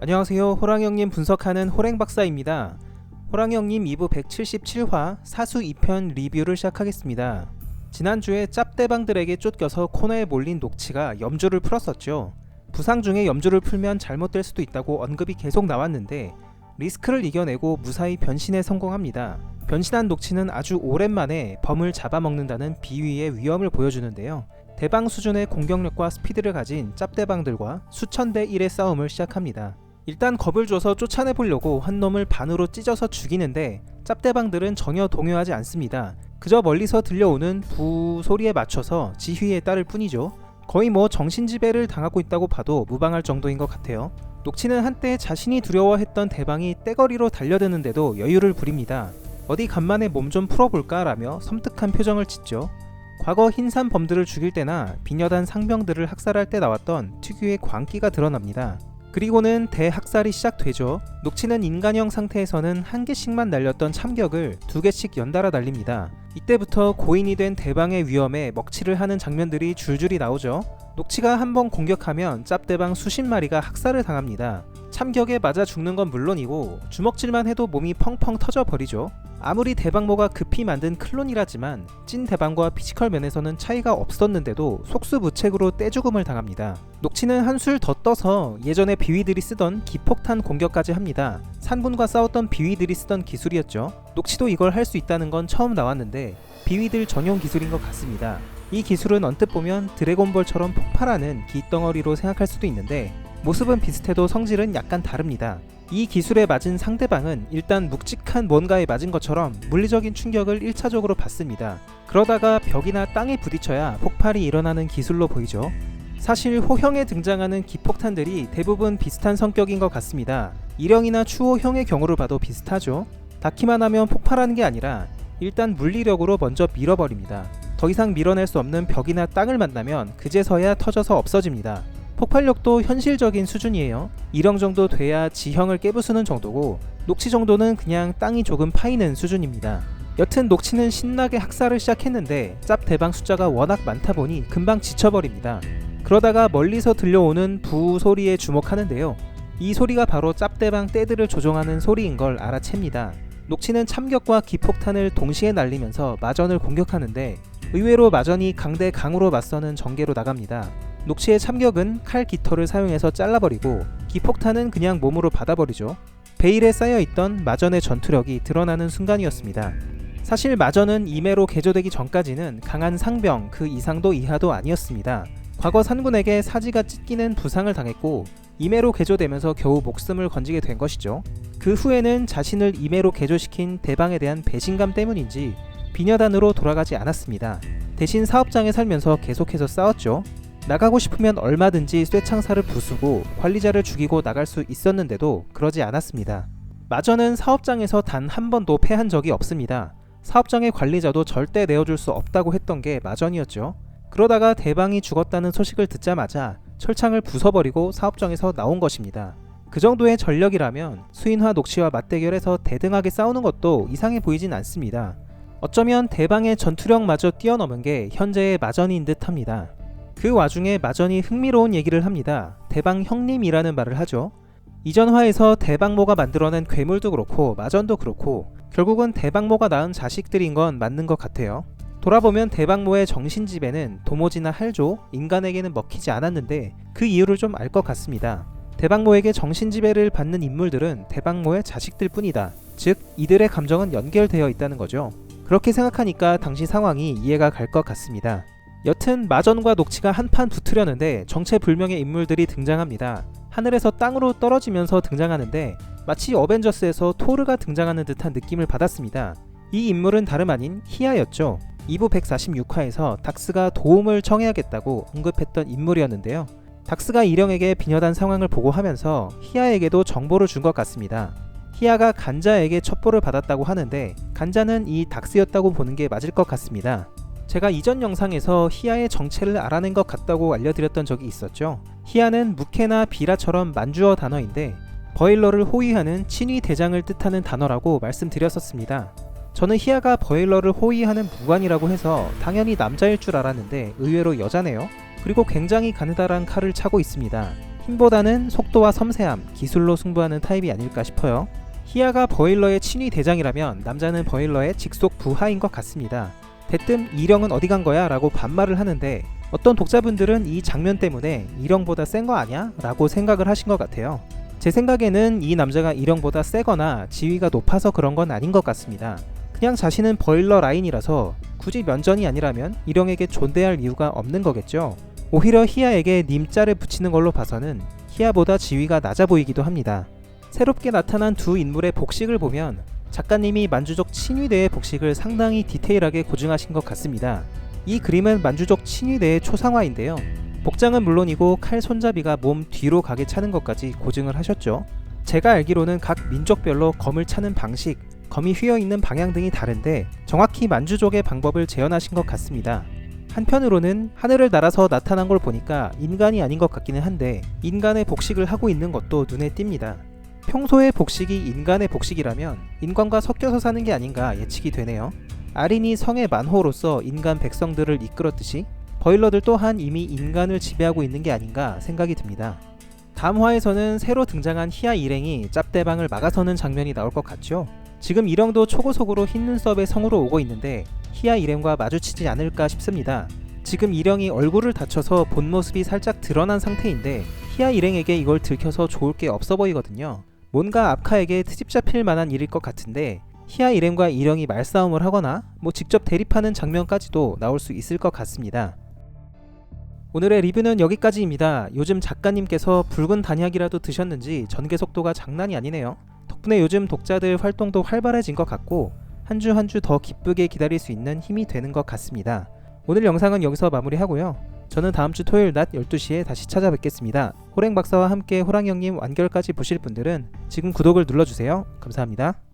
안녕하세요. 호랑이형님 분석하는 호랭박사입니다. 호랑이형님 2부 177화 사수 2편 리뷰를 시작하겠습니다. 지난주에 짭대방들에게 쫓겨서 코너에 몰린 녹치가 염주를 풀었었죠. 부상 중에 염주를 풀면 잘못될 수도 있다고 언급이 계속 나왔는데 리스크를 이겨내고 무사히 변신에 성공합니다. 변신한 녹치는 아주 오랜만에 범을 잡아먹는다는 비위의 위험을 보여주는데요. 대방 수준의 공격력과 스피드를 가진 짭대방들과 수천 대 1의 싸움을 시작합니다. 일단 겁을 줘서 쫓아내보려고 한 놈을 반으로 찢어서 죽이는데 짭대방들은 전혀 동요하지 않습니다. 그저 멀리서 들려오는 부 소리에 맞춰서 지휘에 따를 뿐이죠. 거의 정신지배를 당하고 있다고 봐도 무방할 정도인 것 같아요. 녹치는 한때 자신이 두려워했던 대방이 떼거리로 달려드는데도 여유를 부립니다. 어디 간만에 몸 좀 풀어볼까 라며 섬뜩한 표정을 짓죠. 과거 흰산 범들을 죽일 때나 비녀단 상병들을 학살할 때 나왔던 특유의 광기가 드러납니다. 그리고는 대학살이 시작되죠. 녹치는 인간형 상태에서는 한 개씩만 날렸던 참격을 두 개씩 연달아 날립니다. 이때부터 고인이 된 대방의 위험에 먹칠을 하는 장면들이 줄줄이 나오죠. 녹치가 한번 공격하면 짭대방 수십 마리가 학살을 당합니다. 참격에 맞아 죽는 건 물론이고 주먹질만 해도 몸이 펑펑 터져버리죠. 아무리 대방모가 급히 만든 클론이라지만 찐 대방과 피지컬 면에서는 차이가 없었는데도 속수무책으로 떼죽음을 당합니다. 녹치는 한술 더 떠서 예전에 비위들이 쓰던 기폭탄 공격까지 합니다. 산군과 싸웠던 비위들이 쓰던 기술이었죠. 녹치도 이걸 할 수 있다는 건 처음 나왔는데 비위들 전용 기술인 것 같습니다. 이 기술은 언뜻 보면 드래곤볼처럼 폭발하는 기덩어리로 생각할 수도 있는데 모습은 비슷해도 성질은 약간 다릅니다. 이 기술에 맞은 상대방은 일단 묵직한 뭔가에 맞은 것처럼 물리적인 충격을 1차적으로 받습니다. 그러다가 벽이나 땅에 부딪혀야 폭발이 일어나는 기술로 보이죠. 사실 호형에 등장하는 기폭탄들이 대부분 비슷한 성격인 것 같습니다. 일형이나 추호형의 경우를 봐도 비슷하죠. 닿기만 하면 폭발하는 게 아니라 일단 물리력으로 먼저 밀어버립니다. 더 이상 밀어낼 수 없는 벽이나 땅을 만나면 그제서야 터져서 없어집니다. 폭발력도 현실적인 수준이에요. 일형 정도 돼야 지형을 깨부수는 정도고 녹치 정도는 그냥 땅이 조금 파이는 수준입니다. 여튼 녹치는 신나게 학살을 시작했는데 짭대방 숫자가 워낙 많다 보니 금방 지쳐버립니다. 그러다가 멀리서 들려오는 부 소리에 주목하는데요. 이 소리가 바로 짭대방 떼들을 조종하는 소리인 걸 알아챕니다. 녹치는 참격과 기폭탄을 동시에 날리면서 마전을 공격하는데 의외로 마전이 강대 강으로 맞서는 전개로 나갑니다. 녹치의 참격은 칼 깃털을 사용해서 잘라버리고 기폭탄은 그냥 몸으로 받아버리죠. 베일에 쌓여있던 마전의 전투력이 드러나는 순간이었습니다. 사실 마전은 이매로 개조되기 전까지는 강한 상병 그 이상도 이하도 아니었습니다. 과거 산군에게 사지가 찢기는 부상을 당했고 이매로 개조되면서 겨우 목숨을 건지게 된 것이죠. 그 후에는 자신을 이매로 개조시킨 대방에 대한 배신감 때문인지 비녀단으로 돌아가지 않았습니다. 대신 사업장에 살면서 계속해서 싸웠죠. 나가고 싶으면 얼마든지 쇠창살을 부수고 관리자를 죽이고 나갈 수 있었는데도 그러지 않았습니다. 마전은 사업장에서 단 한 번도 패한 적이 없습니다. 사업장의 관리자도 절대 내어줄 수 없다고 했던 게 마전이었죠. 그러다가 대방이 죽었다는 소식을 듣자마자 철창을 부숴버리고 사업장에서 나온 것입니다. 그 정도의 전력이라면 수인화 녹치와 맞대결해서 대등하게 싸우는 것도 이상해 보이진 않습니다. 어쩌면 대방의 전투력마저 뛰어넘은 게 현재의 마전인 듯 합니다. 그 와중에 마전이 흥미로운 얘기를 합니다. 대방 형님이라는 말을 하죠. 이전 화에서 대방모가 만들어낸 괴물도 그렇고 마전도 그렇고 결국은 대방모가 낳은 자식들인 건 맞는 것 같아요. 돌아보면 대방모의 정신지배는 도모지나 할조, 인간에게는 먹히지 않았는데 그 이유를 좀 알 것 같습니다. 대방모에게 정신지배를 받는 인물들은 대방모의 자식들 뿐이다. 즉 이들의 감정은 연결되어 있다는 거죠. 그렇게 생각하니까 당시 상황이 이해가 갈 것 같습니다. 여튼 마전과 녹치가 한판 붙으려는데 정체불명의 인물들이 등장합니다. 하늘에서 땅으로 떨어지면서 등장하는데 마치 어벤져스에서 토르가 등장하는 듯한 느낌을 받았습니다. 이 인물은 다름 아닌 히아였죠. 2부 146화에서 닥스가 도움을 청해야겠다고 언급했던 인물이었는데요. 닥스가 일형에게 비녀단 상황을 보고하면서 히아에게도 정보를 준 것 같습니다. 히아가 간자에게 첩보를 받았다고 하는데 간자는 이 닥스였다고 보는 게 맞을 것 같습니다. 제가 이전 영상에서 히아의 정체를 알아낸 것 같다고 알려드렸던 적이 있었죠. 히아는 무케나 비라처럼 만주어 단어인데 버일러를 호위하는 친위 대장을 뜻하는 단어라고 말씀드렸었습니다. 저는 히아가 버일러를 호위하는 무관이라고 해서 당연히 남자일 줄 알았는데 의외로 여자네요. 그리고 굉장히 가느다란 칼을 차고 있습니다. 힘보다는 속도와 섬세함, 기술로 승부하는 타입이 아닐까 싶어요. 희야가 버일러의 친위 대장이라면 남자는 버일러의 직속 부하인 것 같습니다. 대뜸 이령은 어디 간 거야? 라고 반말을 하는데 어떤 독자분들은 이 장면 때문에 이령보다 센 거 아니야? 라고 생각을 하신 것 같아요. 제 생각에는 이 남자가 이령보다 세거나 지위가 높아서 그런 건 아닌 것 같습니다. 그냥 자신은 버일러 라인이라서 굳이 면전이 아니라면 이령에게 존대할 이유가 없는 거겠죠. 오히려 희야에게 님자를 붙이는 걸로 봐서는 희야보다 지위가 낮아 보이기도 합니다. 새롭게 나타난 두 인물의 복식을 보면 작가님이 만주족 친위대의 복식을 상당히 디테일하게 고증하신 것 같습니다. 이 그림은 만주족 친위대의 초상화인데요. 복장은 물론이고 칼 손잡이가 몸 뒤로 가게 차는 것까지 고증을 하셨죠. 제가 알기로는 각 민족별로 검을 차는 방식, 검이 휘어있는 방향 등이 다른데 정확히 만주족의 방법을 재현하신 것 같습니다. 한편으로는 하늘을 날아서 나타난 걸 보니까 인간이 아닌 것 같기는 한데 인간의 복식을 하고 있는 것도 눈에 띕니다. 평소의 복식이 인간의 복식이라면 인간과 섞여서 사는 게 아닌가 예측이 되네요. 아린이 성의 만호로서 인간 백성들을 이끌었듯이 버일러들 또한 이미 인간을 지배하고 있는 게 아닌가 생각이 듭니다. 다음 화에서는 새로 등장한 희야 일행이 짭대방을 막아서는 장면이 나올 것 같죠? 지금 일령도 초고속으로 흰 눈썹의 성으로 오고 있는데 희야 일행과 마주치지 않을까 싶습니다. 지금 일령이 얼굴을 다쳐서 본 모습이 살짝 드러난 상태인데 희야 일행에게 이걸 들켜서 좋을 게 없어 보이거든요. 뭔가 아카에게 트집 잡힐 만한 일일 것 같은데 희야 일행과 일령이 말싸움을 하거나 직접 대립하는 장면까지도 나올 수 있을 것 같습니다. 오늘의 리뷰는 여기까지입니다. 요즘 작가님께서 붉은 단약이라도 드셨는지 전개 속도가 장난이 아니네요. 덕분에 요즘 독자들 활동도 활발해진 것 같고 한 주 한 주 더 기쁘게 기다릴 수 있는 힘이 되는 것 같습니다. 오늘 영상은 여기서 마무리하고요. 저는 다음 주 토요일 낮 12시에 다시 찾아뵙겠습니다. 호랭박사와 함께 호랑이형님 완결까지 보실 분들은 지금 구독을 눌러주세요. 감사합니다.